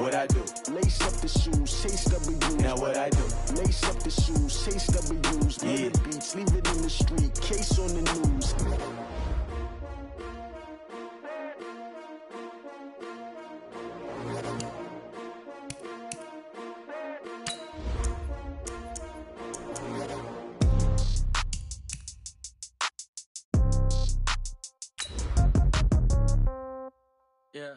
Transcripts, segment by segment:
what I do? Lace up the shoes, chase W's. Now what I do? Lace up the shoes, chase W's. Yeah. The beats, leave it in the street, case on the news. Yeah.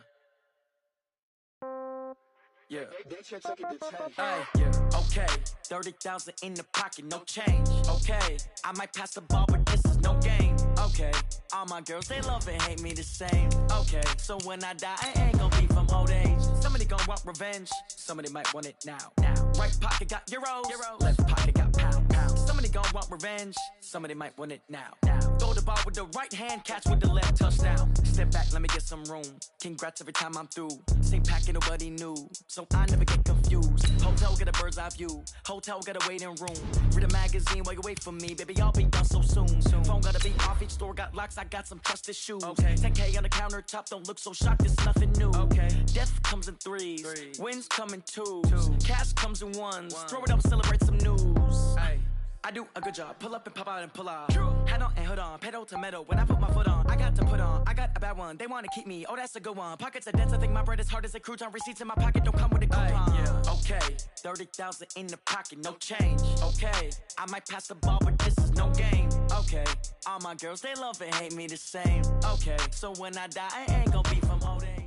Yeah. Hey, yeah. Okay. 30,000 in the pocket, no change. Okay. I might pass the ball, but this is no game. Okay. All my girls, they love and hate me the same. Okay. So when I die, I ain't gonna be from old age. Somebody gonna want revenge. Somebody might want it now. Right pocket got euros. Left pocket got pounds. Somebody gonna want revenge. Somebody might want it now. Throw the ball with the right hand, catch with the left, touchdown. Step back, let me get some room. Congrats every time I'm through. Same packet, nobody knew. So I never get confused. Hotel get a bird's eye view. Hotel got a waiting room. Read a magazine while you wait for me. Baby, I'll be done so soon. Phone gotta be off, each store got locks. I got some trusted shoes. Okay. 10K on the countertop, don't look so shocked, it's nothing new. Okay. Death comes in threes. Wins come in twos. Cash comes in ones. Throw it up, celebrate some news. Ay. I do a good job. Pull up and pop out and pull out. Head on and hood on. Pedal to metal. When I put my foot on, I got to put on. I got a bad one. They want to keep me. Oh, that's a good one. Pockets are dense. I think my bread is hard as a crouton. Receipts in my pocket don't come with a coupon. Yeah. Okay. 30,000 in the pocket. No change. Okay. I might pass the ball, but this is no game. Okay. All my girls, they love and hate me the same. Okay. So when I die, I ain't gonna be from old age.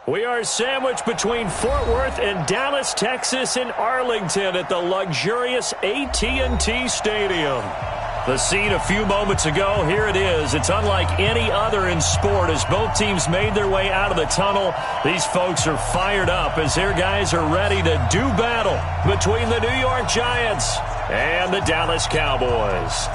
We are sandwiched between Fort Worth and Dallas, Texas, and Arlington at the luxurious AT&T Stadium. The scene a few moments ago, here it is. It's unlike any other in sport as both teams made their way out of the tunnel. These folks are fired up as their guys are ready to do battle between the New York Giants and the Dallas Cowboys.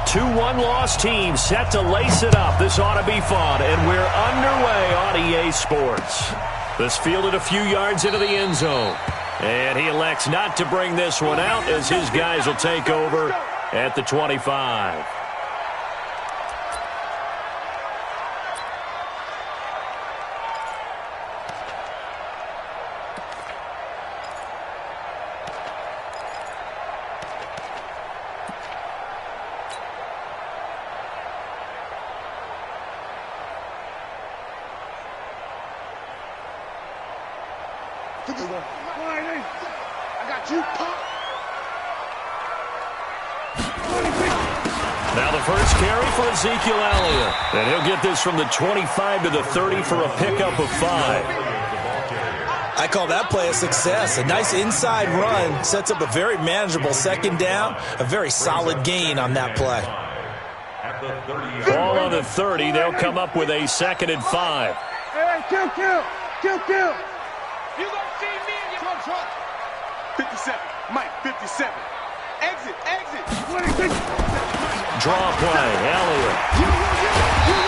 2-1 loss team set to lace it up. This ought to be fun, and we're underway on EA Sports. This fielded a few yards into the end zone, and he elects not to bring this one out as his guys will take over at the 25. I got you, Pop. Now the first carry for Ezekiel Elliott. And he'll get this from the 25 to the 30 for a pickup of 5. I call that play a success. A nice inside run sets up a very manageable second down, a very solid gain on that play. Ball on the 30. They'll come up with a 2nd and 5. Hey, kill. You gonna see me in your truck. 57, Mike, 57. Exit. 26. Draw play, Elliott.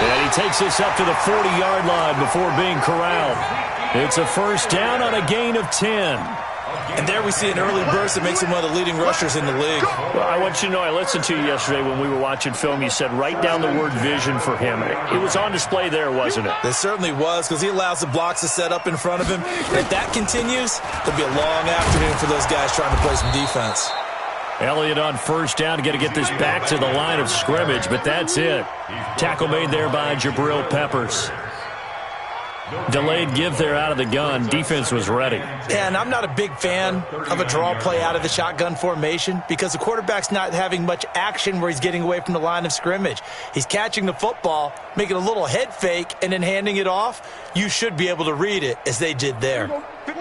And he takes this up to the 40-yard line before being corralled. It's a first down on a gain of 10. And there we see an early burst that makes him one of the leading rushers in the league. Well, I want you to know, I listened to you yesterday when we were watching film. You said write down the word vision for him. It was on display there, wasn't it? It certainly was, because he allows the blocks to set up in front of him. And if that continues, there'll be a long afternoon for those guys trying to play some defense. Elliott on first down, got to get this back to the line of scrimmage, but that's it. Tackle made there by Jabril Peppers. Delayed give there out of the gun. Defense was ready. Yeah, and I'm not a big fan of a draw play out of the shotgun formation because the quarterback's not having much action where he's getting away from the line of scrimmage. He's catching the football, making a little head fake, and then handing it off. You should be able to read it as they did there.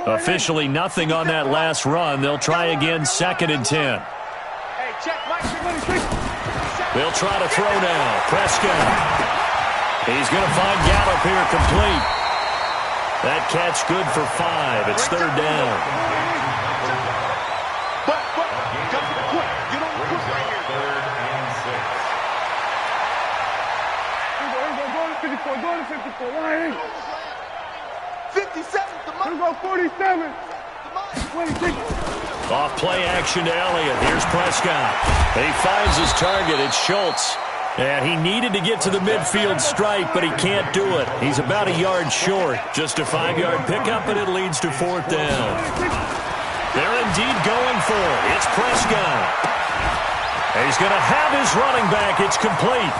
Officially nothing on that last run. They'll try again, 2nd and 10. Hey, check Mike. They'll try to throw now. Prescott. He's going to find Gallup here complete. That catch good for 5. It's 3rd down. But, got to quit. You don't quit right here. 3rd and 6. Go to 54. Line 57 to Mike. Let's go 47. 26. Off play action to Elliott. Here's Prescott. He finds his target. It's Schultz. And he needed to get to the midfield stripe, but he can't do it. He's about a yard short. Just a 5-yard pickup, and it leads to 4th down. They're indeed going for it. It's Prescott. And he's going to have his running back. It's complete.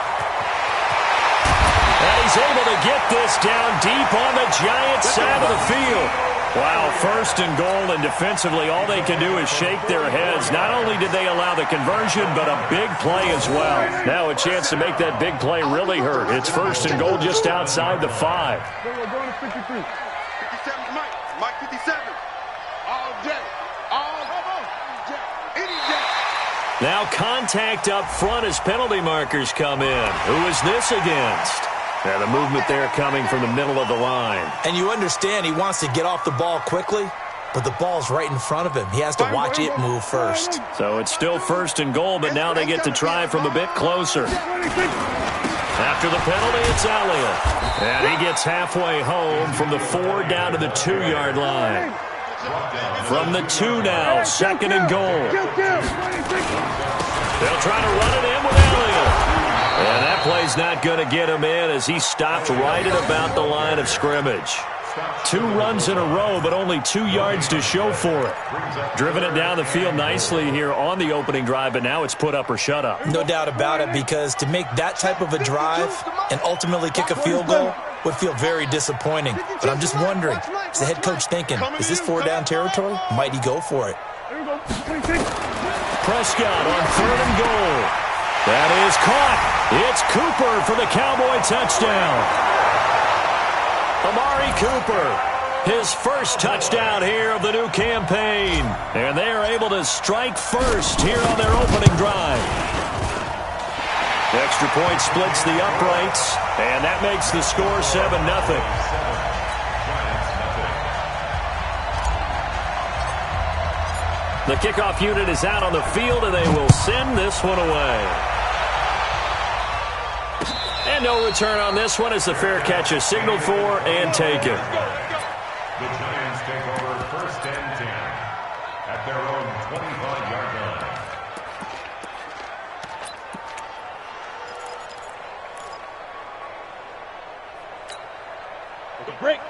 And he's able to get this down deep on the Giants' side of the field. Wow, 1st and goal, and defensively all they can do is shake their heads. Not only did they allow the conversion, but a big play as well. Now a chance to make that big play really hurt. It's 1st and goal just outside the 5. Going to 53. 57's Mike. Mike 57. All day. All day. Any day. Now contact up front as penalty markers come in. Who is this against? And the movement there coming from the middle of the line. And you understand he wants to get off the ball quickly, but the ball's right in front of him. He has to watch it move first. So it's still 1st and goal, but now they get to try from a bit closer. After the penalty, it's Elliott. And he gets halfway home from the 4 down to the 2-yard line. From the 2 now, 2nd and goal. They'll try to run it in with Elliott. And that play's not going to get him in as he stopped right at about the line of scrimmage. 2 runs in a row, but only 2 yards to show for it. Driven it down the field nicely here on the opening drive, but now it's put up or shut up. No doubt about it, because to make that type of a drive and ultimately kick a field goal would feel very disappointing. But I'm just wondering, is the head coach thinking, is this 4-down territory? Might he go for it? Prescott on 3rd and goal. That is caught. It's Cooper for the Cowboy touchdown. Amari Cooper, his first touchdown here of the new campaign. And they are able to strike first here on their opening drive. The extra point splits the uprights, and that makes the score 7-0. The kickoff unit is out on the field, and they will send this one away. And no return on this one as the fair catch is signaled for and taken. The Giants take over 1st and 10 at their own 25-yard line.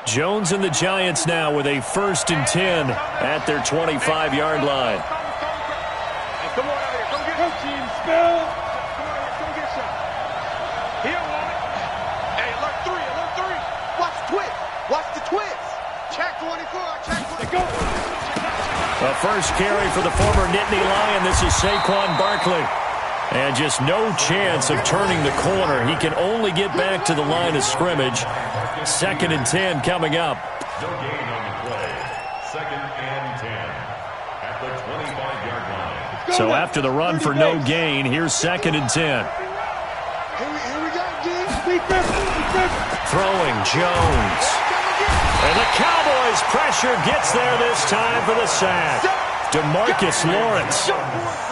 Jones and the Giants now with a 1st and 10 at their 25-yard line. Hey, come on out here. Come get him, team. Spell. Come on here. Come get some. He don't want it. Hey, alert 3. Alert 3. Watch twist. Watch the twist. Check 24. Check 24. Go. A first carry for the former Nittany Lion. This is Saquon Barkley. And just no chance of turning the corner. He can only get back to the line of scrimmage. 2nd and 10 coming up. No gain on the play. 2nd and 10 at the 25-yard line. So after the run for no gain, here's 2nd and 10. Here we go, G. Throwing Jones. And the Cowboys' pressure gets there this time for the sack. DeMarcus Lawrence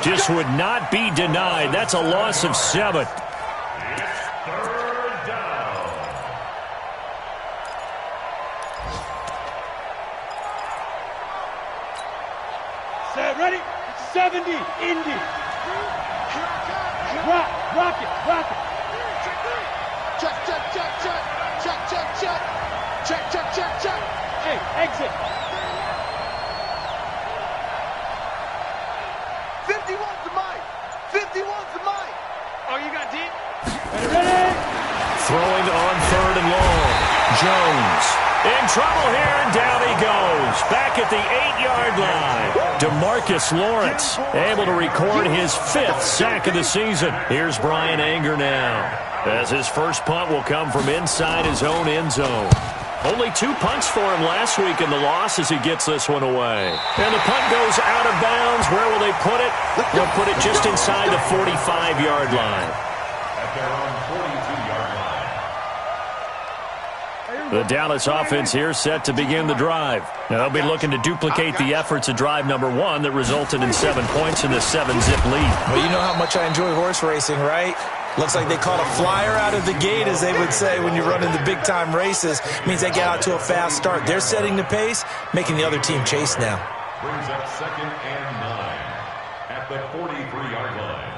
just would not be denied. That's a loss of 7. It's 3rd down. Set, ready? 70, Indy. Rock it. Check. Hey, exit. 51's the mic. 51's the mic. Oh, you got deep? Ready? Throwing on 3rd and long. Jones in trouble here, and down he goes. Back at the 8-yard line. DeMarcus Lawrence able to record his 5th sack of the season. Here's Brian Anger now, as his first punt will come from inside his own end zone. Only 2 punts for him last week in the loss as he gets this one away. And the punt goes out of bounds. Where will they put it? They'll put it just inside the 45-yard line. At their own 42-yard line. The Dallas offense here set to begin the drive. Now they'll be looking to duplicate the efforts of drive number 1 that resulted in 7 points in the 7-zip lead. Well, you know how much I enjoy horse racing, right? Looks like they caught a flyer out of the gate, as they would say when you're running the big-time races. Means they get out to a fast start. They're setting the pace, making the other team chase now. brings up 2nd and 9 at the 43-yard line.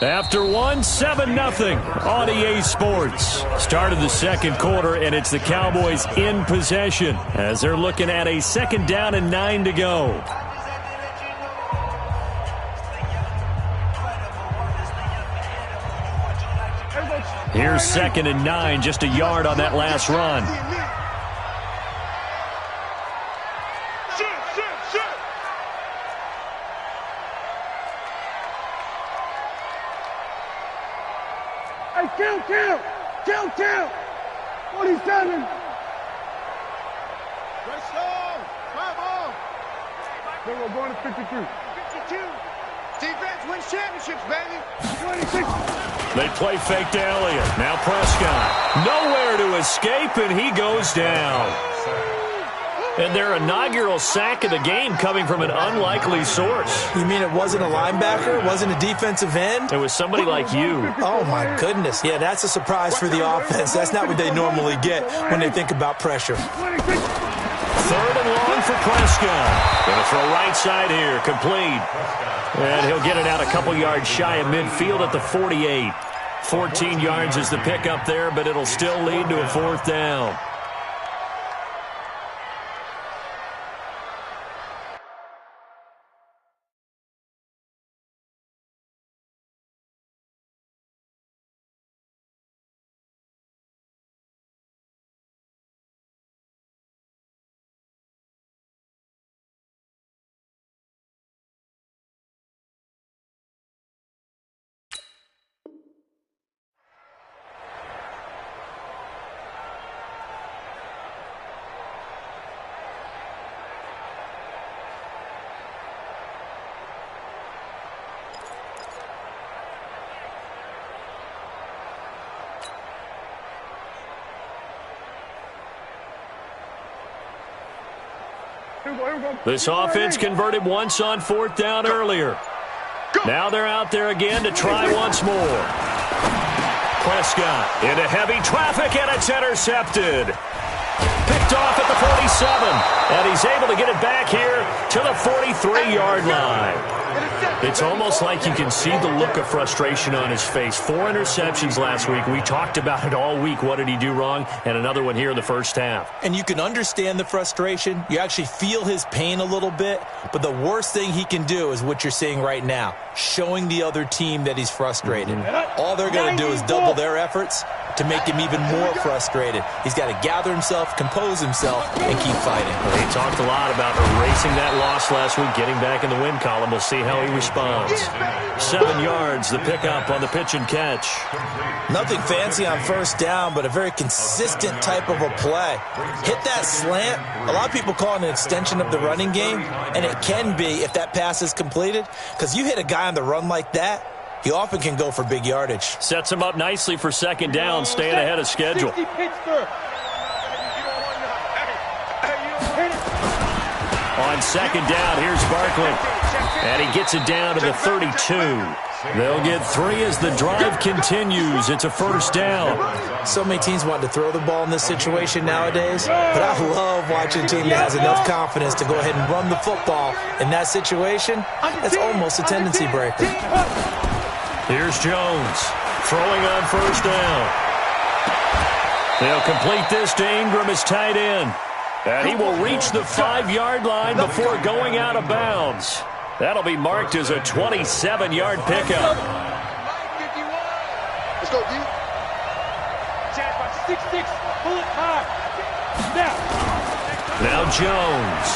After one, 7-0 on EA Sports. Start of the second quarter, and it's the Cowboys in possession as they're looking at a 2nd down and 9 to go. Here's 2nd and 9, just a yard on that last run. Count! 47! Let's go! Come on! We're going to 52. 52! Defense wins championships, baby! 26! They play fake to Elliott. Now Prescott. Nowhere to escape, and he goes down. And their inaugural sack of the game coming from an unlikely source. You mean it wasn't a linebacker? It wasn't a defensive end? It was somebody like you. Oh, my goodness. Yeah, that's a surprise for the offense. That's not what they normally get when they think about pressure. 3rd and long for Prescott. Going to throw right side here. Complete. And he'll get it out a couple yards shy of midfield at the 48. 14 yards is the pickup there, but it'll still lead to a 4th down. This offense converted once on 4th down earlier. Now they're out there again to try once more. Prescott into heavy traffic, and it's intercepted. Picked off at the 47, and he's able to get it back here to the 43-yard line. It's almost like you can see the look of frustration on his face. 4 interceptions last week. We talked about it all week. What did he do wrong? And another one here in the first half. And you can understand the frustration. You actually feel his pain a little bit. But the worst thing he can do is what you're seeing right now, showing the other team that he's frustrated. All they're going to do is double their efforts to make him even more frustrated. He's got to gather himself, compose himself, and keep fighting. Well, he talked a lot about erasing that loss last week, getting back in the win column. We'll see how he responds. 7 yards, the pickup on the pitch and catch. Nothing fancy on 1st down, but a very consistent type of a play. Hit that slant. A lot of people call it an extension of the running game, and it can be if that pass is completed, because you hit a guy on the run like that, he often can go for big yardage. Sets him up nicely for 2nd down, staying ahead of schedule. On 2nd down, here's Barkley. And he gets it down to the 32. They'll get 3 as the drive continues. It's a 1st down. So many teams want to throw the ball in this situation nowadays, but I love watching a team that has enough confidence to go ahead and run the football. In that situation, that's almost a tendency breaker. Here's Jones, throwing on 1st down. They'll complete this to Ingram as tight end. And he will reach the 5-yard line before going out of bounds. That'll be marked as a 27-yard pickup. Let's go, D. Chance by 6'6", pull it high. Now Jones.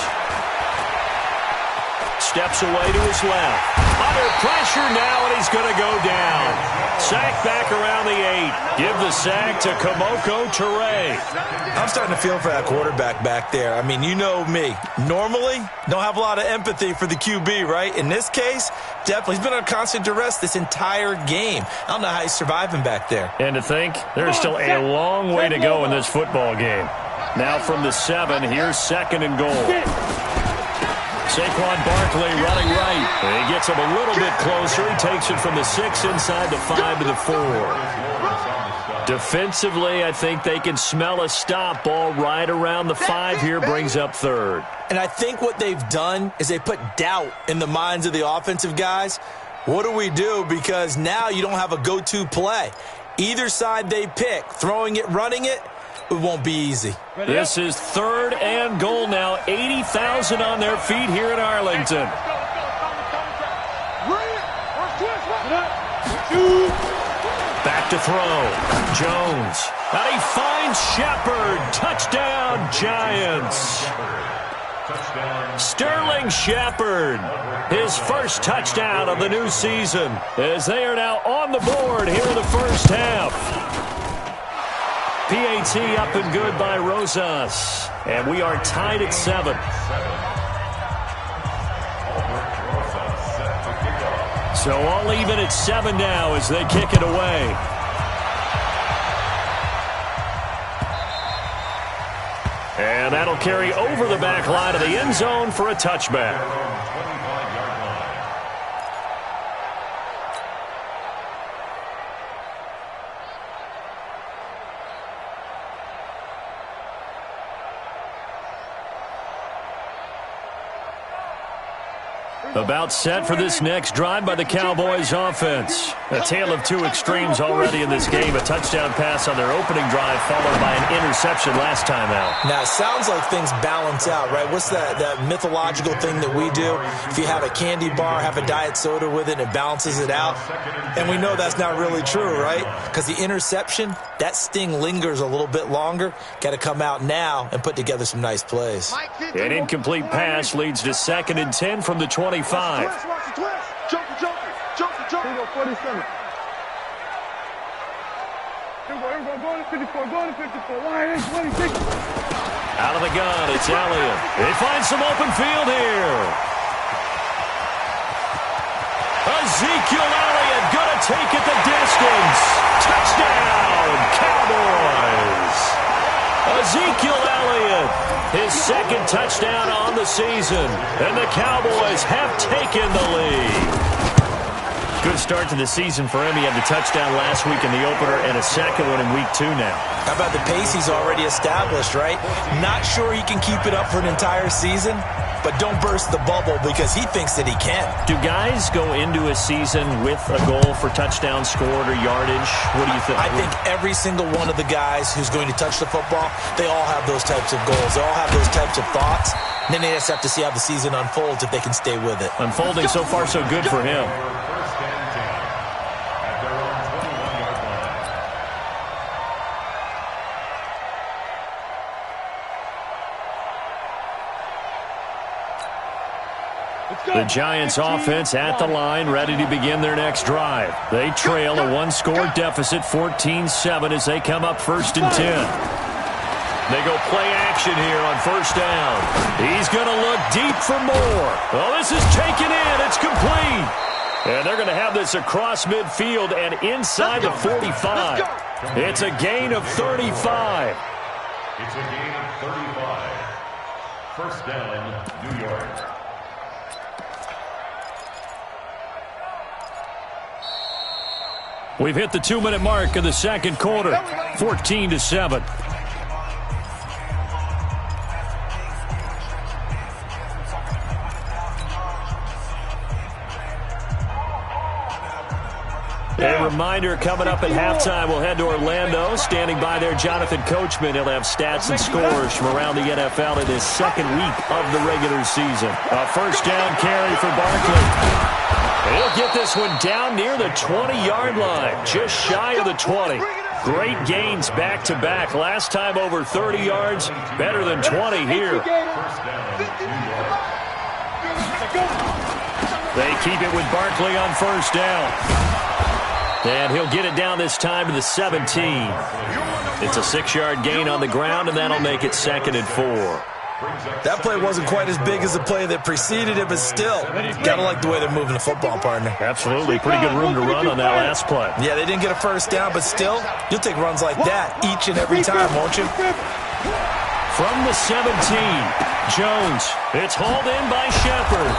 steps away to his left. Under pressure now, and he's going to go down. Sack back around the 8. Give the sack to Kemoko Turay. I'm starting to feel for that quarterback back there. I mean, you know me. Normally, don't have a lot of empathy for the QB, right? In this case, definitely. He's been under constant duress this entire game. I don't know how he's surviving back there. And to think, there's still a long way to go in this football game. Now from the 7, here's 2nd and goal. Saquon Barkley running right. He gets him a little bit closer. He takes it from the 6 inside the 5 to the 4. Defensively, I think they can smell a stop. Ball right around the 5 here, brings up 3rd. And I think what they've done is they put doubt in the minds of the offensive guys. What do we do? Because now you don't have a go-to play. Either side they pick, throwing it, running it, it won't be easy. This is 3rd and goal now. 80,000 on their feet here in Arlington. Back to throw. Jones. And he finds Shepard. Touchdown, Giants. Sterling Shepard. His first touchdown of the new season, as they are now on the board here in the first half. PAT up and good by Rosas. And we are tied at 7. So all even at 7 now as they kick it away. And that'll carry over the back line of the end zone for a touchback. About set for this next drive by the Cowboys offense. A tale of two extremes already in this game. A touchdown pass on their opening drive followed by an interception last time out. Now, it sounds like things balance out, right? What's that mythological thing that we do? If you have a candy bar, have a diet soda with it, it balances it out. And we know that's not really true, right? Because the interception, that sting lingers a little bit longer. Got to come out now and put together some nice plays. An incomplete pass leads to 2nd and 10 from the 25. Twist, watch the twist. Junker. Here we go, 47. Here we go, going to 54, Why, 26. Out of the gun, it's Elliott. They find some open field here. Ezekiel Elliott gonna take it the distance. Touchdown, Cowboys. Ezekiel Elliott, his 2nd touchdown on the season, and the Cowboys have taken the lead. Good start to the season for him. He had the touchdown last week in the opener and a 2nd one in week 2 now. How about the pace he's already established, right? Not sure he can keep it up for an entire season, but don't burst the bubble because he thinks that he can. Do guys go into a season with a goal for touchdown scored or yardage? What do you think? I think every single one of the guys who's going to touch the football, they all have those types of goals. They all have those types of thoughts. And then they just have to see how the season unfolds if they can stay with it. Unfolding so far so good for him. The Giants offense at the line, ready to begin their next drive. They trail a one-score deficit, 14-7, as they come up 1st and 10. They go play action here on 1st down. He's going to look deep for more. Well, this is taken in. It's complete. And they're going to have this across midfield and inside the 45. It's a gain of 35. It's a gain of 35. 1st down, New York. We've hit the 2-minute mark of the 2nd quarter, 14-7. A reminder, coming up at halftime, we'll head to Orlando. Standing by there, Jonathan Coachman. He'll have stats and scores from around the NFL in his 2nd week of the regular season. A 1st down carry for Barkley. He'll get this one down near the 20-yard line, just shy of the 20. Great gains back-to-back. Last time over 30 yards, better than 20 here. 1st down, New York. They keep it with Barkley on first down. And he'll get it down this time to the 17. It's a 6-yard gain on the ground, and that'll make it 2nd and 4. That play wasn't quite as big as the play that preceded it, but still, got to like the way they're moving the football, partner. Absolutely. Pretty good room to run on that last play. Yeah, they didn't get a first down, but still, you'll take runs like that each and every time, won't you? From the 17, Jones. It's hauled in by Shepard.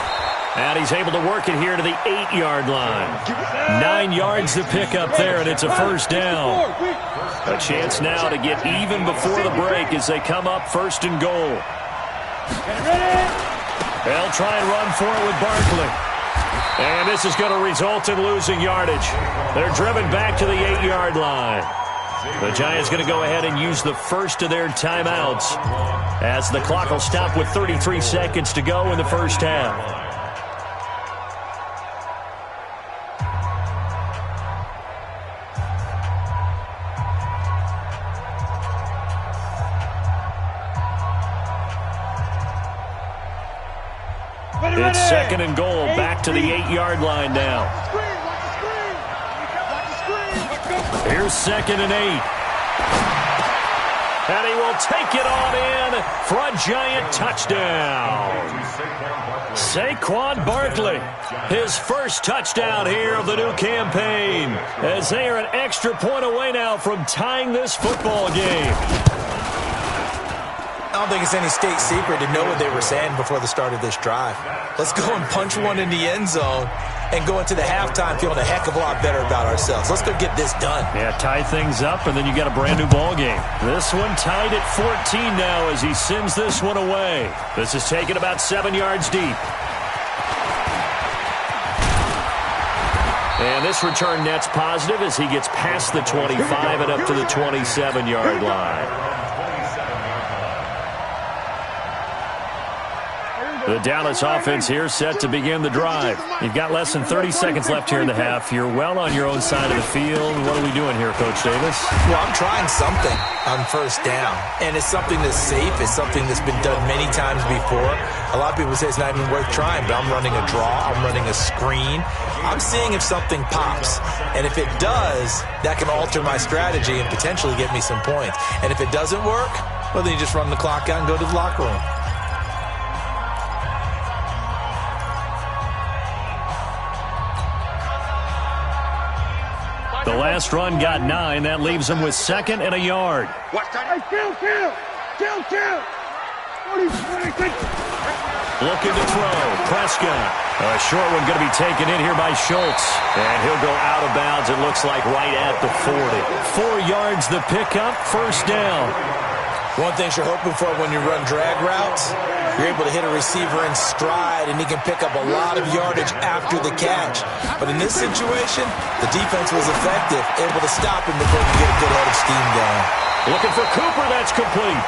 And he's able to work it here to the 8-yard line. 9 yards to pick up there, and it's a first down. A chance now to get even before the break as they come up 1st and goal. They'll try and run for it with Barkley. And this is going to result in losing yardage. They're driven back to the 8-yard line. The Giants going to go ahead and use the first of their timeouts as the clock will stop with 33 seconds to go in the first half. It's 2nd and goal, back to the 8-yard line now. Here's 2nd and 8. And he will take it on in for a Giant touchdown. Saquon Barkley, his first touchdown here of the new campaign, as they are an extra point away now from tying this football game. I don't think it's any state secret to know what they were saying before the start of this drive. Let's go and punch one in the end zone and go into the halftime feeling a heck of a lot better about ourselves. Let's go get this done. Yeah, tie things up, and then you got a brand new ball game. This one tied at 14 now as he sends this one away. This is taken about 7 yards deep. And this return net's positive as he gets past the 25 and up to the 27-yard line. The Dallas offense here set to begin the drive. You've got less than 30 seconds left here in the half. You're well on your own side of the field. What are we doing here, Coach Davis? Well, I'm trying something on first down, and it's something that's safe. It's something that's been done many times before. A lot of people say it's not even worth trying, but I'm running a draw. I'm running a screen. I'm seeing if something pops, and if it does, that can alter my strategy and potentially get me some points. And if it doesn't work, well, then you just run the clock out and go to the locker room. The last run got 9. That leaves them with 2nd and a yard. Hey, kill! 46. Looking to throw. Prescott. A short one going to be taken in here by Schultz. And he'll go out of bounds, it looks like, right at the 40. 4 yards the pickup, first down. One thing you're hoping for when you run drag routes, you're able to hit a receiver in stride, and he can pick up a lot of yardage after the catch. But in this situation, the defense was effective, able to stop him before he could get a good head of steam going. Looking for Cooper, that's complete.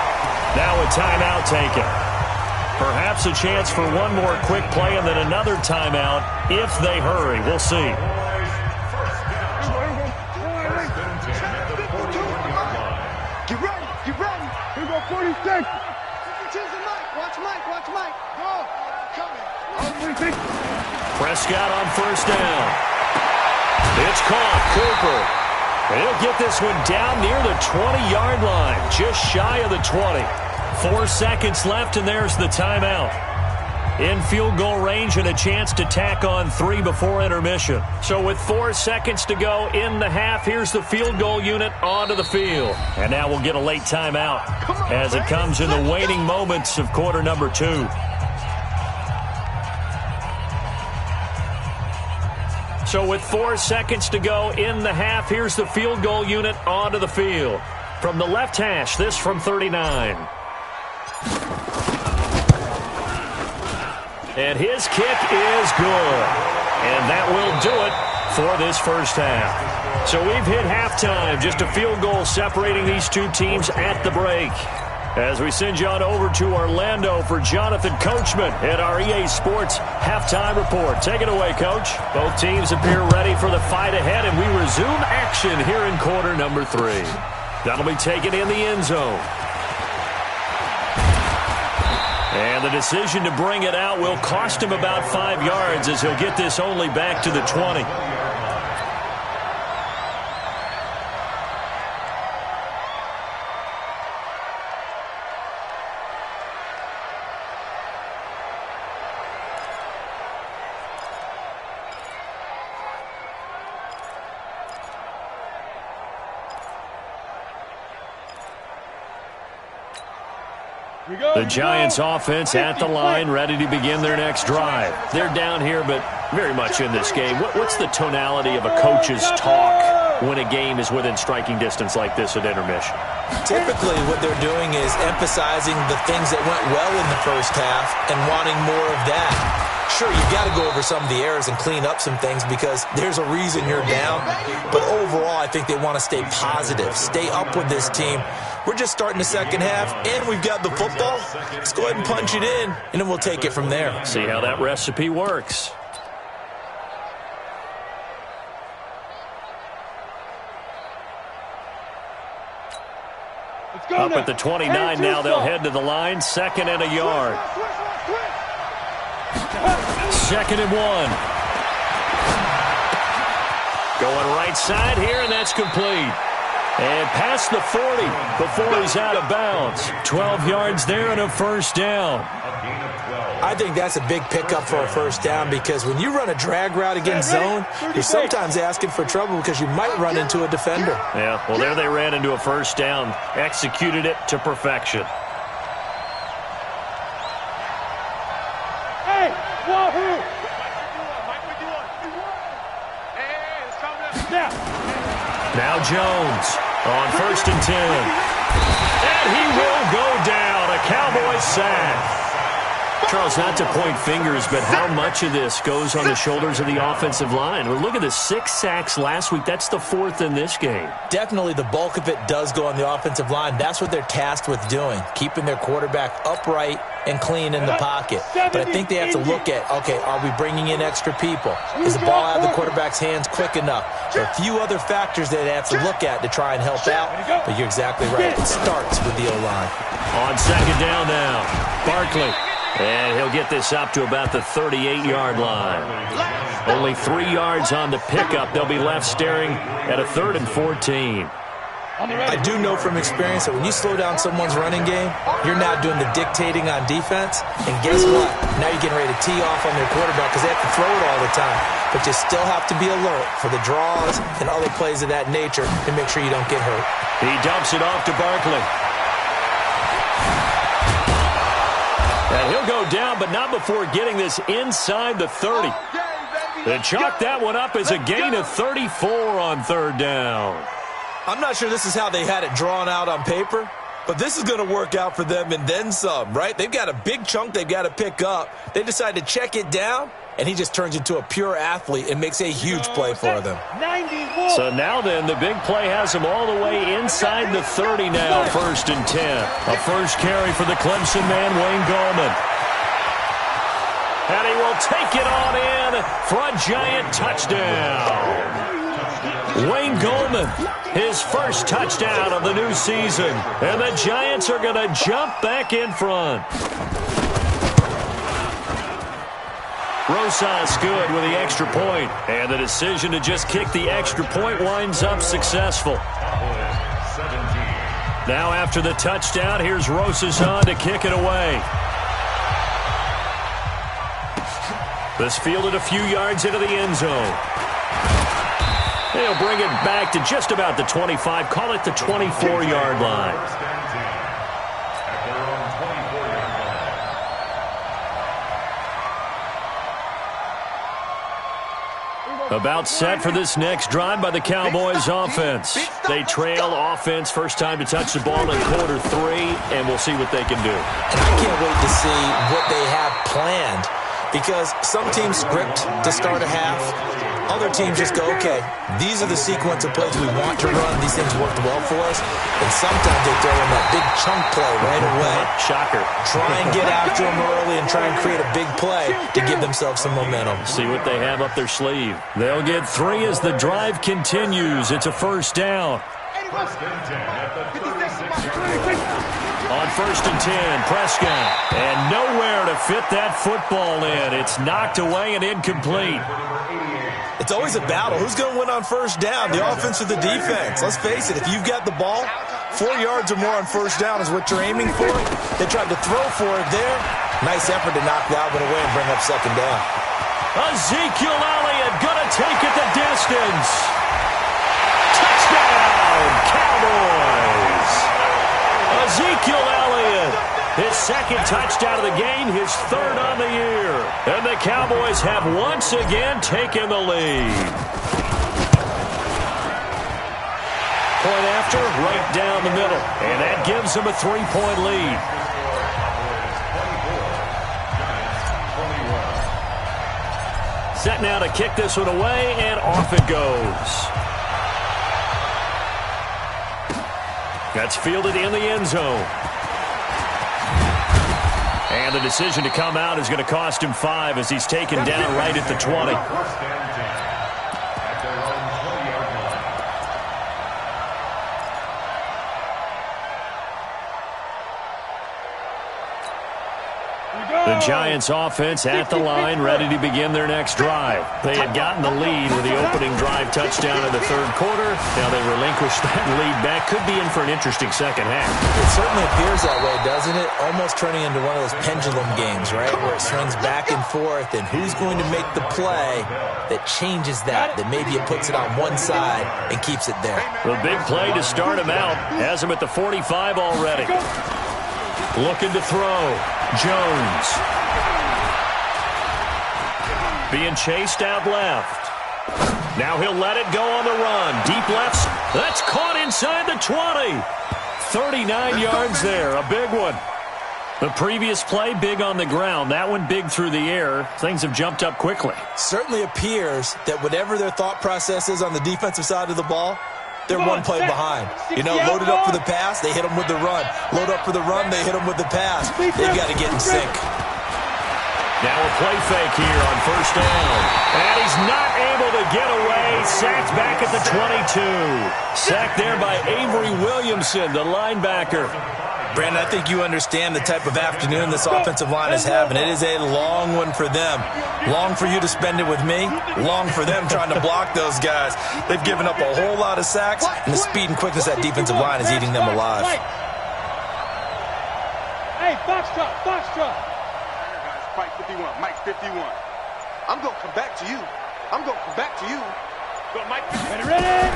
Now a timeout taken. Perhaps a chance for one more quick play and then another timeout if they hurry. We'll see. Get ready. Here we go, 46. Watch Mike. Go. Coming. Prescott on first down. It's caught. Cooper. He'll get this one down near the 20-yard line, just shy of the 20. 4 seconds left, and there's the timeout. In field goal range and a chance to tack on 3 before intermission. So with 4 seconds to go in the half, here's the field goal unit onto the field. And now we'll get a late timeout as it comes in the waning moments of quarter number 2. So with 4 seconds to go in the half, here's the field goal unit onto the field. From the left hash, this from 39. And his kick is good. And that will do it for this first half. So we've hit halftime, just a field goal separating these two teams at the break. As we send you on over to Orlando for Jonathan Coachman at our EA Sports Halftime Report. Take it away, Coach. Both teams appear ready for the fight ahead, and we resume action here in quarter number 3. That'll be taken in the end zone. And the decision to bring it out will cost him about 5 yards as he'll get this only back to the 20. The Giants offense at the line, ready to begin their next drive. They're down here, but very much in this game. What's the tonality of a coach's talk when a game is within striking distance like this at intermission? Typically, what they're doing is emphasizing the things that went well in the first half and wanting more of that. Sure, you've got to go over some of the errors and clean up some things because there's a reason you're down. But overall, I think they want to stay positive, stay up with this team. We're just starting the second half, and we've got the football. Let's go ahead and punch it in, and then we'll take it from there. See how that recipe works. Up at the 29 now, they'll head to the line. 2nd and a yard. 2nd and 1. Going right side here, and that's complete. And past the 40 before he's out of bounds. 12 yards there and a first down. I think that's a big pickup for a first down because when you run a drag route against zone, you're sometimes asking for trouble because you might run into a defender. Yeah, well, there they ran into a first down. Executed it to perfection. Hey, wahoo! Now Jones on 1st and 10. And he will go down. A Cowboy sack. Charles, not to point fingers, but how much of this goes on the shoulders of the offensive line? Well, look at the 6 sacks last week. That's the 4th in this game. Definitely the bulk of it does go on the offensive line. That's what they're tasked with doing, keeping their quarterback upright and clean in the pocket. But I think they have to look at, okay, are we bringing in extra people? Is the ball out of the quarterback's hands quick enough? There are a few other factors that they have to look at to try and help out, but you're exactly right. It starts with the O-line. On 2nd down now, Barkley. And he'll get this up to about the 38-yard line. Only 3 yards on the pickup. They'll be left staring at a 3rd and 14. I do know from experience that when you slow down someone's running game, you're now doing the dictating on defense. And guess what? Now you're getting ready to tee off on their quarterback because they have to throw it all the time. But you still have to be alert for the draws and other plays of that nature to make sure you don't get hurt. He dumps it off to Barkley. And he'll go down, but not before getting this inside the 30. They chalk that one up as a gain of 34 on 3rd down. I'm not sure this is how they had it drawn out on paper, but this is going to work out for them and then some, right? They've got a big chunk they've got to pick up. They decide to check it down, and he just turns into a pure athlete and makes a huge play for them. So now then, the big play has him all the way inside the 30 now, 1st and 10. A first carry for the Clemson man, Wayne Gallman. And he will take it on in for a Giant touchdown. Wayne Gallman, his first touchdown of the new season. And the Giants are going to jump back in front. Rosas good with the extra point. And the decision to just kick the extra point winds up successful. Now after the touchdown, here's Rosas on to kick it away. This fielded a few yards into the end zone. They'll bring it back to just about the 25. Call it the 24-yard line. About set for this next drive by the Cowboys offense. They trail offense, first time to touch the ball in quarter 3, and we'll see what they can do. And I can't wait to see what they have planned because some teams script to start a half. Other teams just go, okay, these are the sequence of plays we want to run. These things worked well for us. And sometimes they throw in that big chunk play right away. Shocker. Try and get after them early and try and create a big play to give themselves some momentum. See what they have up their sleeve. They'll get 3 as the drive continues. It's a first down. On 1st and 10, Prescott. And nowhere to fit that football in. It's knocked away and incomplete. It's always a battle. Who's going to win on first down, the offense or the defense? Let's face it, if you've got the ball, 4 yards or more on first down is what you're aiming for. They tried to throw for it there. Nice effort to knock that one away and bring up second down. Ezekiel Elliott going to take it the distance. Touchdown, Cowboys. Ezekiel Elliott, his second touchdown of the game, his third on the year. And the Cowboys have once again taken the lead. Point after, right down the middle. And that gives them a 3-point lead. Set now to kick this one away, and off it goes. That's fielded in the end zone. And the decision to come out is going to cost him 5 as he's taken down right at the 20. The Giants offense at the line, ready to begin their next drive. They had gotten the lead with the opening drive touchdown in the third quarter. Now they relinquished that lead back. Could be in for an interesting second half. It certainly appears that way, doesn't it? Almost turning into one of those pendulum games, right? Where it swings back and forth, and who's going to make the play that changes that maybe it puts it on one side and keeps it there. The big play to start him out has him at the 45 already. Looking to throw. Jones. Being chased out left. Now he'll let it go on the run. Deep lefts. That's caught inside the 20. 39 yards there. A big one. The previous play, big on the ground. That one big through the air. Things have jumped up quickly. Certainly appears that whatever their thought process is on the defensive side of the ball, they're one play behind. You know, loaded up for the pass, they hit them with the run. Load up for the run, they hit them with the pass. They've got to get in sync. Now a play fake here on first down. And he's not able to get away. Sacked back at the 22. Sacked there by Avery Williamson, the linebacker. Brandon, I think you understand the type of afternoon this offensive line is having. It is a long one for them. Long for you to spend it with me. Long for them trying to block those guys. They've given up a whole lot of sacks, and the speed and quickness of that defensive line is eating them alive. Hey, box truck, box truck. Mike 51, Mike 51. I'm going to come back to you. I'm going to come back to you. Go, Mike. Ready?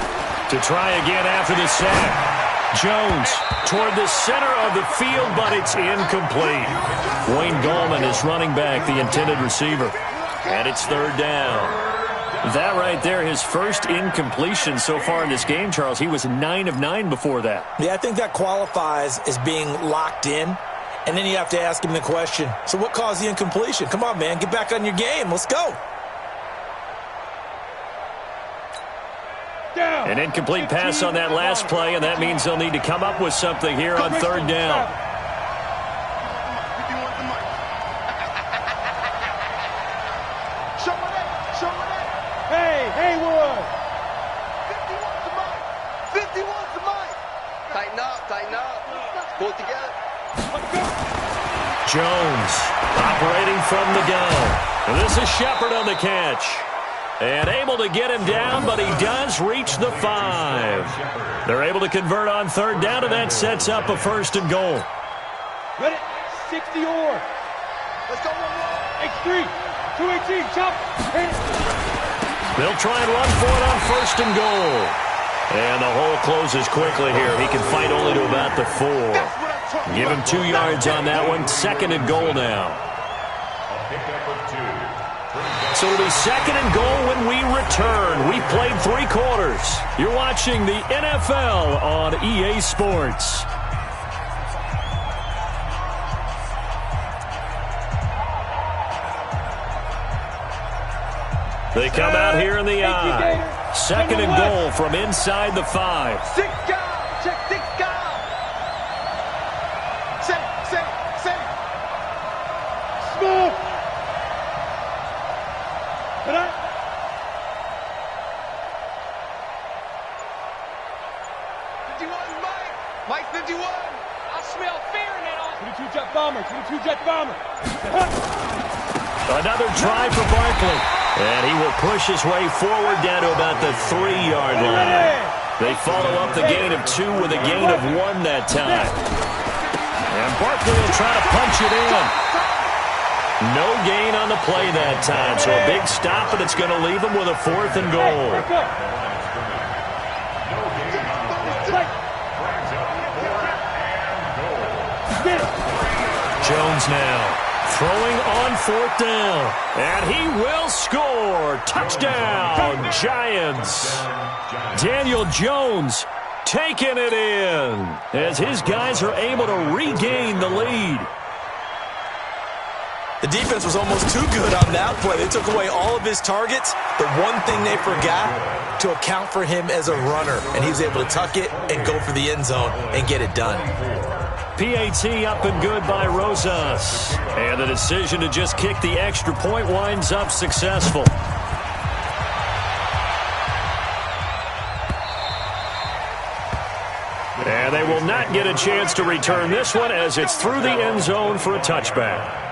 To try again after the sack. Jones toward the center of the field, but it's incomplete. Wayne Gallman is running back, the intended receiver. And it's third down. That right there, his first incompletion so far in this game, Charles. He was 9 of 9 before that. Yeah, I think that qualifies as being locked in. And then you have to ask him the question, so what caused the incompletion? Come on, man, get back on your game. Let's go. An incomplete pass on that last play, and that means they'll need to come up with something here on third down. Hey, Haywood. 51 to Mike. 51 to Mike. Tighten up, tighten up. Pull it together. Jones operating from the gun. And this is Shepard on the catch. And able to get him down, but he does reach the 5. They're able to convert on third down, and that sets up a first and goal. Ready? 60 or. Let's go. X3. 218. Chop. They'll try and run for it on first and goal. And the hole closes quickly here. He can fight only to about the 4. Give him 2 yards on that one. Second and goal now. So it'll be second and goal when we return. We played 3 quarters. You're watching the NFL on EA Sports. They come out here in the eye. Second and goal from inside the 5. 6 guys. Check 6 guys. Set. Smoke. 51, Mike. Mike 51. I smell fear. bomber. 22 jet bomber. Another try for Barkley. And he will push his way forward down to about the 3-yard line. They follow up the gain of 2 with a gain of 1 that time. And Barkley will try to punch it in. No gain on the play that time. So a big stop, and it's going to leave him with a 4th and goal. Jones now throwing on 4th down. And he will score. Touchdown, Giants. Daniel Jones taking it in as his guys are able to regain the lead. The defense was almost too good on that play. They took away all of his targets. The one thing they forgot, to account for him as a runner. And he was able to tuck it and go for the end zone and get it done. PAT up and good by Rosas. And the decision to just kick the extra point winds up successful. And they will not get a chance to return this one as it's through the end zone for a touchback.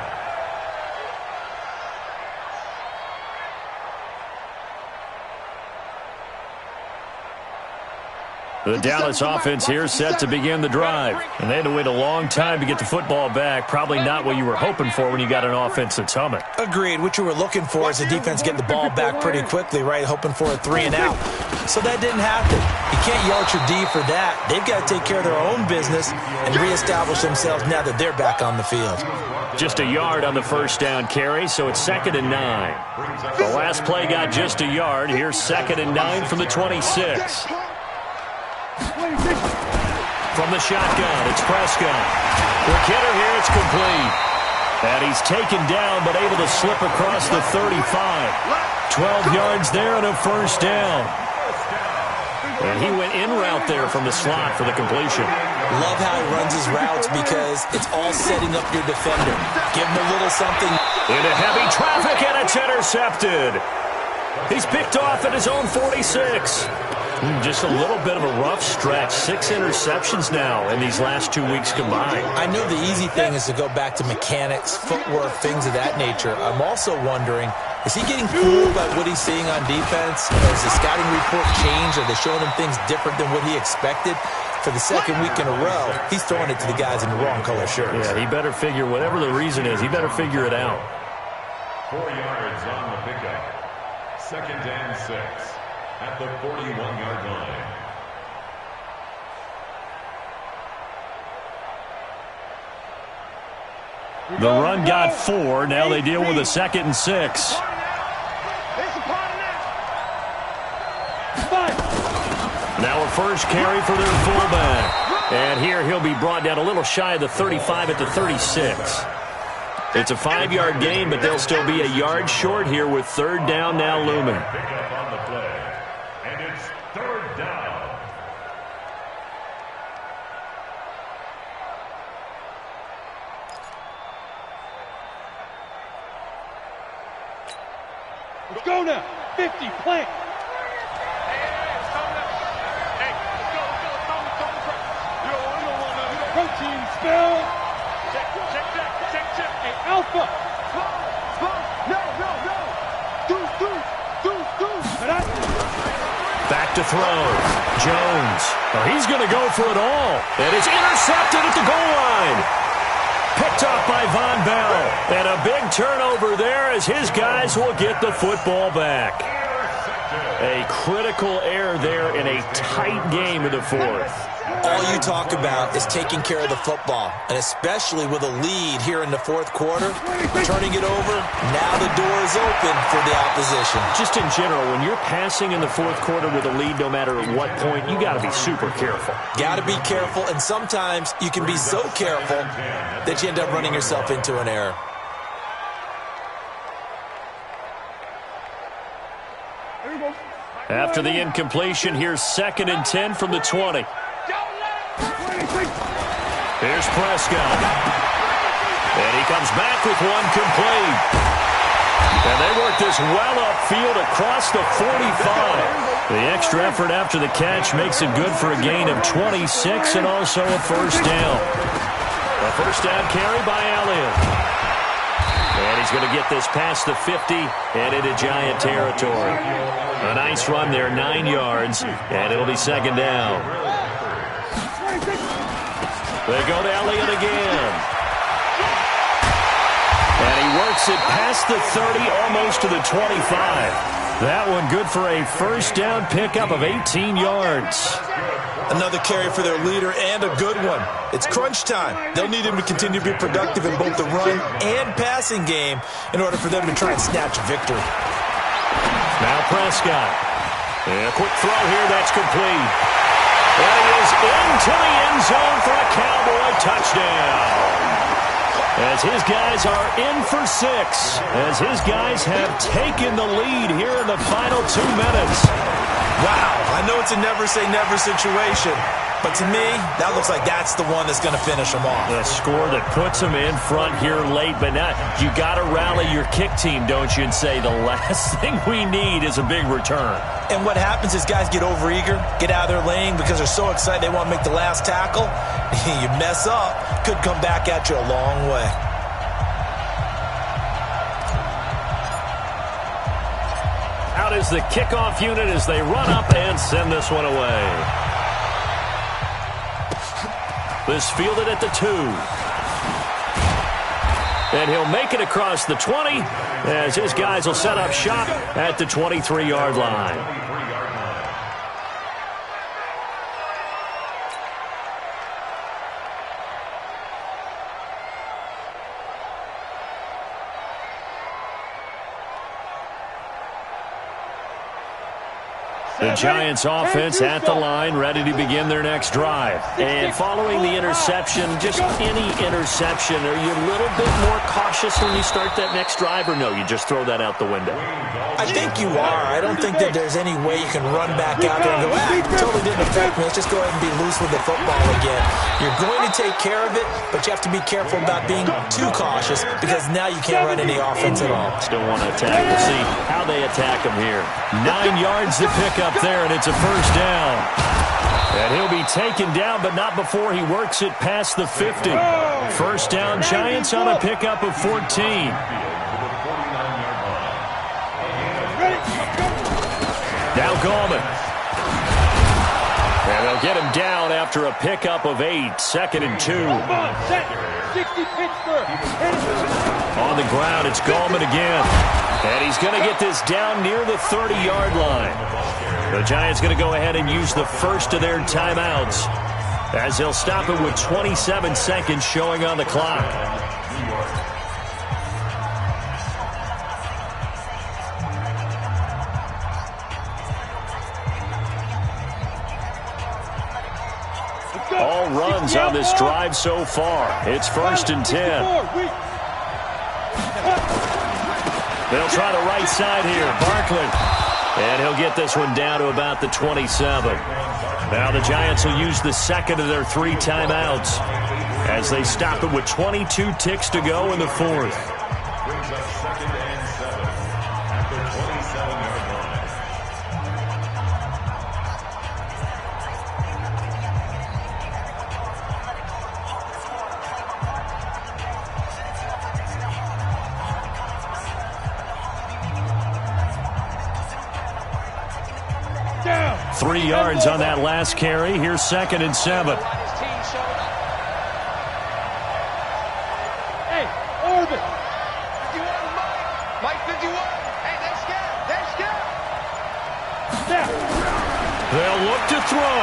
The Dallas offense here set to begin the drive. And they had to wait a long time to get the football back. Probably not what you were hoping for when you got an offense that's humming. Agreed. What you were looking for is the defense getting the ball back pretty quickly, right? Hoping for a 3 and out. So that didn't happen. You can't yell at your D for that. They've got to take care of their own business and reestablish themselves now that they're back on the field. Just a yard on the first down carry, so it's 2nd and 9. The last play got just a yard. Here's 2nd and 9 from the 26. From the shotgun, it's Prescott. The hitter here, it's complete. And he's taken down, but able to slip across the 35. 12 yards there and a first down. And he went in route there from the slot for the completion. Love how he runs his routes because it's all setting up your defender. Give him a little something. Into heavy traffic, and it's intercepted. He's picked off at his own 46. Just a little bit of a rough stretch. 6 interceptions now in these last 2 weeks combined. I know the easy thing is to go back to mechanics, footwork, things of that nature. I'm also wondering, is he getting fooled by what he's seeing on defense? Has the scouting report changed? Are they showing him things different than what he expected? For the second week in a row, he's throwing it to the guys in the wrong color shirts. Yeah, he better figure, whatever the reason is, he better figure it out. 4 yards on the pickup. 2nd and 6 at the 41-yard line. The run got 4. Now they deal with a 2nd and 6. Now a first carry for their fullback. And here he'll be brought down a little shy of the 35 at the 36. It's a 5-yard gain, but they'll still be a yard short here with 3rd down now looming. Pick up on the play. And it's 3rd down. Let's go now. 50, plant. Protein spell. Check. Hey, Alpha. No. Back to throw. Jones. Oh, he's going to go for it all. And it's intercepted at the goal line. Picked off by Von Bell. And a big turnover there as his guys will get the football back. A critical error there in a tight game in the 4th. All you talk about is taking care of the football, and especially with a lead here in the 4th quarter, turning it over, now the door is open for the opposition. Just in general, when you're passing in the 4th quarter with a lead, no matter at what point, you got to be super careful. Got to be careful, and sometimes you can be so careful that you end up running yourself into an error. After the incompletion, here's 2nd and 10 from the 20. Here's Prescott. And he comes back with one complete. And they work this well upfield across the 45. The extra effort after the catch makes it good for a gain of 26 and also a first down. A first down carry by Elliott. And he's going to get this past the 50 and into Giant territory. A nice run there, 9 yards, and it'll be second down. They go to Elliott again. And he works it past the 30, almost to the 25. That one good for a first down pickup of 18 yards. Another carry for their leader and a good one. It's crunch time. They'll need him to continue to be productive in both the run and passing game in order for them to try and snatch a victory. Now Prescott. And a quick throw here, that's complete. And he is into the end zone for a Cowboy touchdown. As his guys are in for 6. As his guys have taken the lead here in the final 2 minutes. Wow, I know it's a never-say-never situation, but to me, that looks like that's the one that's going to finish them off. The score that puts them in front here late, but now you got to rally your kick team, don't you, and say the last thing we need is a big return. And what happens is guys get overeager, get out of their lane because they're so excited they want to make the last tackle. You mess up, could come back at you a long way. Out is the kickoff unit as they run up and send this one away. This fielded at the 2. And he'll make it across the 20 as his guys will set up shop at the 23-yard line. The Giants offense at the line, ready to begin their next drive. And following the interception, just any interception, are you a little bit more cautious when you start that next drive, or no, you just throw that out the window? I think you are. I don't think that there's any way you can run back out there and go, it totally didn't affect me. Let's just go ahead and be loose with the football again. You're going to take care of it, but you have to be careful about being too cautious because now you can't run any offense at all. Still want to attack. We'll see how they attack him here. 9 yards to pick up there, and it's a first down. And he'll be taken down, but not before he works it past the 50. First down, Giants on a pickup of 14. Now Gallman. And they'll get him down after a pickup of 8. 2nd and 2. On the ground, it's Gallman again. And he's going to get this down near the 30-yard line. The Giants going to go ahead and use the first of their timeouts as they'll stop it with 27 seconds showing on the clock. All runs on this drive so far. It's 1st and 10. They'll try the right side here. Barkley. And he'll get this one down to about the 27. Now the Giants will use the second of their 3 timeouts as they stop it with 22 ticks to go in the 4th. Brings up 2nd and 7 at the 27-yard line. Down. 3 yards on that last carry. Here's 2nd and 7. Hey, Orbit. 51, Mike 51. Hey, they're scared. They're scared. Snap. They'll look to throw.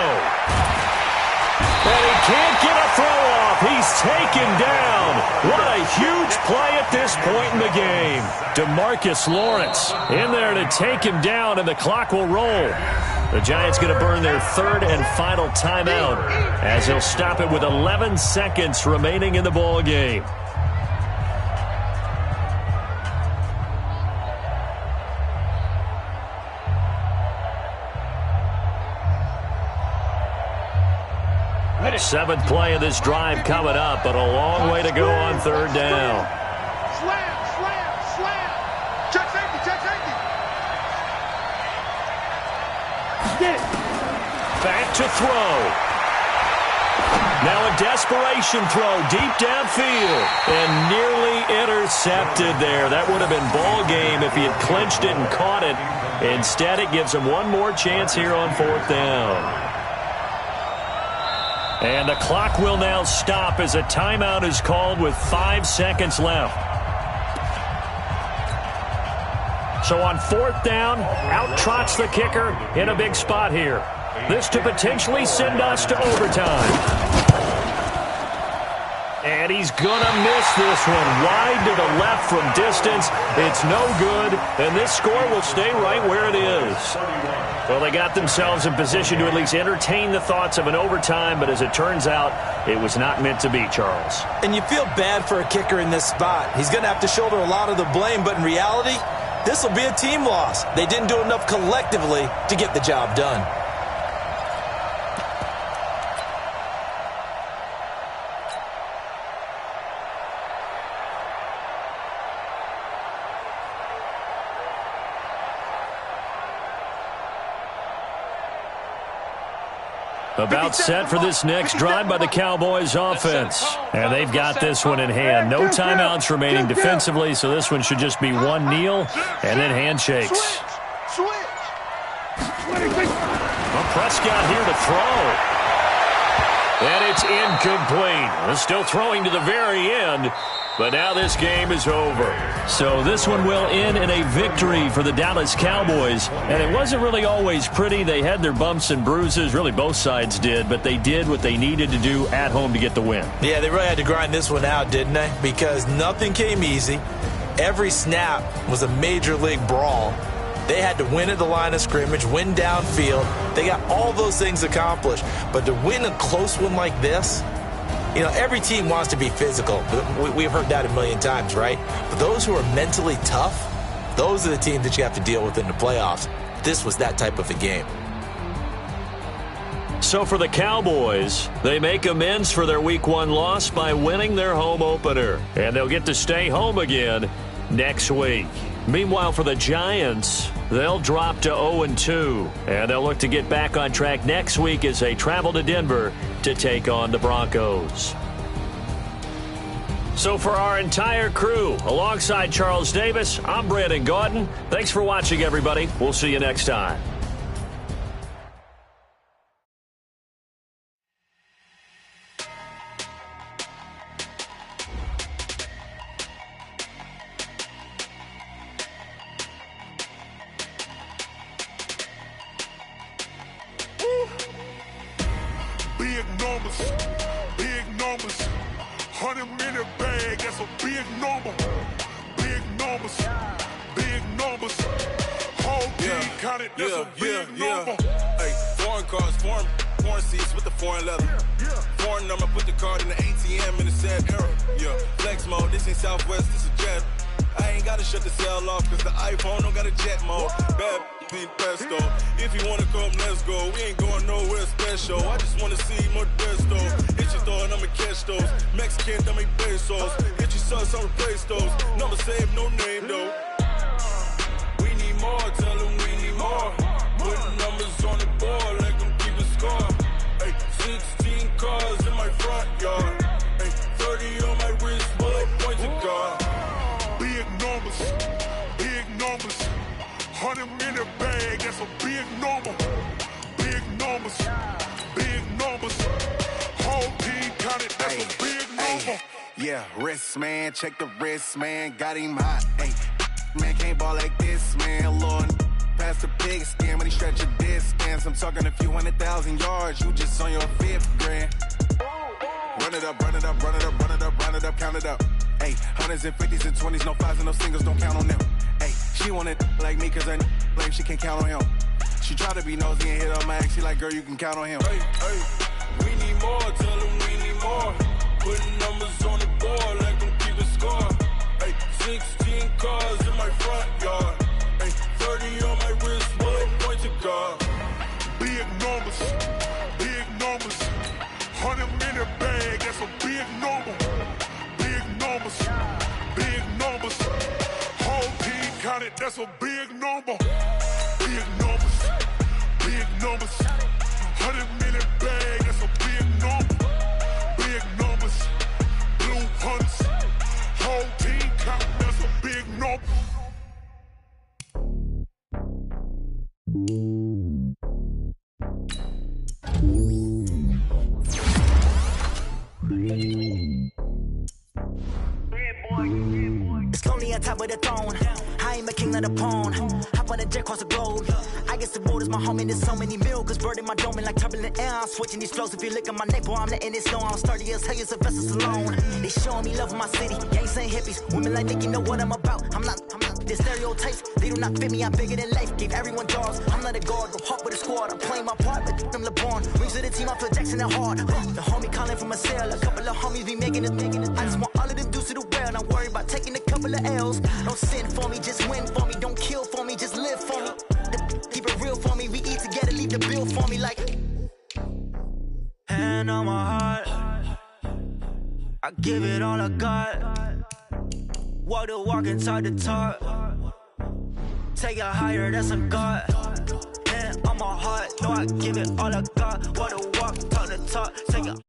And he can't get a throw off. He's taken down. What a huge play at this point in the game. DeMarcus Lawrence in there to take him down, and the clock will roll. The Giants going to burn their 3rd and final timeout as they'll stop it with 11 seconds remaining in the ball game. Seventh play of this drive coming up, but a long way to go on 3rd down. Slam, slam, slam. Check safety, check safety. Get it. Back to throw. Now a desperation throw deep downfield and nearly intercepted there. That would have been ball game if he had clinched it and caught it. Instead, it gives him one more chance here on 4th down. And the clock will now stop as a timeout is called with 5 seconds left. So on 4th down, out trots the kicker in a big spot here. This to potentially send us to overtime. And he's going to miss this one. Wide to the left from distance. It's no good, and this score will stay right where it is. Well, they got themselves in position to at least entertain the thoughts of an overtime, but as it turns out, it was not meant to be, Charles. And you feel bad for a kicker in this spot. He's going to have to shoulder a lot of the blame, but in reality, this will be a team loss. They didn't do enough collectively to get the job done. About set for this next drive by the Cowboys offense. And they've got this one in hand. No timeouts remaining defensively, so this one should just be one kneel and then handshakes. Well, Prescott here to throw. And it's incomplete. Well, still throwing to the very end. But now this game is over. So this one will end in a victory for the Dallas Cowboys. And it wasn't really always pretty. They had their bumps and bruises. Really, both sides did. But they did what they needed to do at home to get the win. Yeah, they really had to grind this one out, didn't they? Because nothing came easy. Every snap was a major league brawl. They had to win at the line of scrimmage, win downfield. They got all those things accomplished. But to win a close one like this, you know, every team wants to be physical. We've heard that a million times, right? But those who are mentally tough, those are the teams that you have to deal with in the playoffs. This was that type of a game. So for the Cowboys, they make amends for their Week 1 loss by winning their home opener. And they'll get to stay home again next week. Meanwhile, for the Giants, they'll drop to 0-2. And they'll look to get back on track next week as they travel to Denver to take on the Broncos. So for our entire crew, alongside Charles Davis, I'm Brandon Gaudin. Thanks for watching, everybody. We'll see you next time. Big numbers, 100-minute bag, that's a big number. Big numbers, whole team counted, that's a big number. Hey, foreign cars, foreign seats with the foreign leather. Foreign number, put the card in the ATM in the sad era. Yeah, flex mode, this ain't Southwest, this a jet. I ain't gotta shut the cell off, cause the iPhone don't got a jet mode. Bad being pesto. If you wanna come, let's go. We ain't going nowhere special. I just wanna see Modesto. Hit your thought, I'ma catch those. Mexican, dame pesos. Hit your sus, I'll replace those. Number saved, no name though. We need more, tell them we need more. Putting numbers on the board, let them keep a score. Hey, 16 cars in my front yard. Hey, 30 on my wrist, bullet point to God. Big numbers, 100-minute bag, that's a big number. Big numbers, whole team counted, that's a big number. Yeah, wrist man, check the wrist man, got him hot. Hey, man can't ball like this, man. Lord, past the pig skin, but he stretch a distance. I'm talking a few 100,000 yards, you just on your 5th grand. Run it up, count it up. Hey, hundreds and 50s and 20s, no 5s and no singles, don't count on them. Hey, she want it like me, cause her blame she can't count on him. She try to be nosy and hit on my ex, she like, girl, you can count on him. Hey, we need more, tell them we need more. Putting numbers on the board, let them keep a score. Hey, 16 cars in my front yard. Hey, 30 on my wrist, bullet point to God. Big numbers, 100-minute bag, that's a big number. Big numbers, whole team counted, that's a big number. Big numbers, 100-minute bag, that's a big number. normal. It's lonely on top of the throne. I ain't a king of the pawn. Hop on a jet across the globe. I guess the world is my home and there's so many milk. Bird in my dome and like turbulent air. I'm switching these flows. If you look at my neck, boy, I'm letting it snow. I'm sturdy as hell, a vessel alone. They showing me love in my city. Gangs ain't hippies. Women like think you know what I'm about. I'm not. The stereotypes, they do not fit me. I'm bigger than life. Gave everyone jobs. I'm not a guard. Go hard with a squad. I'm playing my part, but them LeBron. Rings to the team. I feel Jackson and hard. The homie calling from a cell. A couple of homies be making it. I just want all of them dudes to do well. Not worry about taking a couple of L's. Don't sin for me, just win for me. Don't kill for me, just live for me. Keep it real for me. We eat together, leave the bill for me like. Hand on my heart, I give it all I got. Walk the walk inside the talk. Take it higher, that's a God. Hand on my heart, no, I give it all I got. Walk the walk, talk the talk. Take it